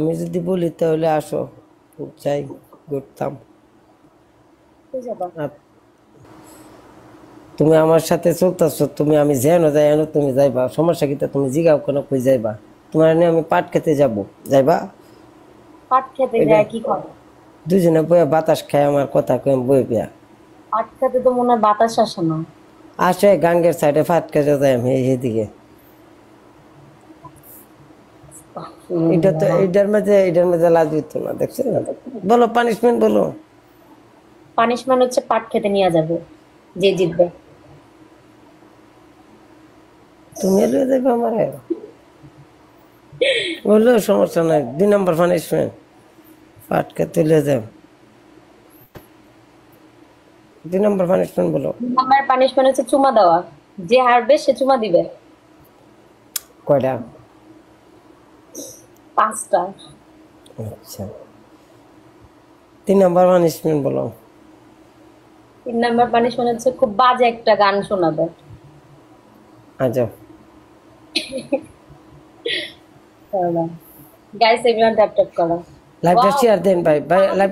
আমি যদি বলি তাহলে আসো, যাই ঘুরতাম। আর তুমি আমার সাথে চলতেছো, আমি যেন যাই এনো তুমি যাইবা, সমস্যা কি? তুমি জিগাও কেন কই যাইবা? তোমার নিয়ে আমি পাট খেতে যাব, যাইবা? পাট খেতে এটা যায় কি করে? দুজনে বইয়া বাতাস খায়, আমার কথা কই বই পেয়া পাট খেতে তো মনে হয় বাতাস আসে না। আসে গাঙ্গের সাইডে পাট খেতে যাই আমি এইদিকে। এটা তো আস্তাগফিরুল্লাহ। এটার মধ্যে লাজ হইতো না, দেখছো? বলো পানিশমেন্ট বলো। পানিশমেন্ট হচ্ছে পাট খেতে নিয়ে যাবে যে জিতবে। তুমি লয়ে যাইবা আমারে, বললো সমস্যা নাই, 2 নম্বর পানিশমেন্ট পাট খেতে লয়ে যাও। 2 নম্বর পানিশমেন্ট বলো। আমার পানিশমেন্ট হচ্ছে চুমা দেওয়া। যে হারবে সে চুমা দিবে। কয়টা? 5টা। আচ্ছা, 3 নম্বর পানিশমেন্ট বলো। 3 নাম্বার পানিশমেন্ট হচ্ছে খুব বাজে একটা গান শোনাবে। আচ্ছা। গাইস এভরিওয়ান ট্যাপ ট্যাপ করো। লাইভটা ওয়াও। শেয়ার দেন ভাই ভাই, লাইভ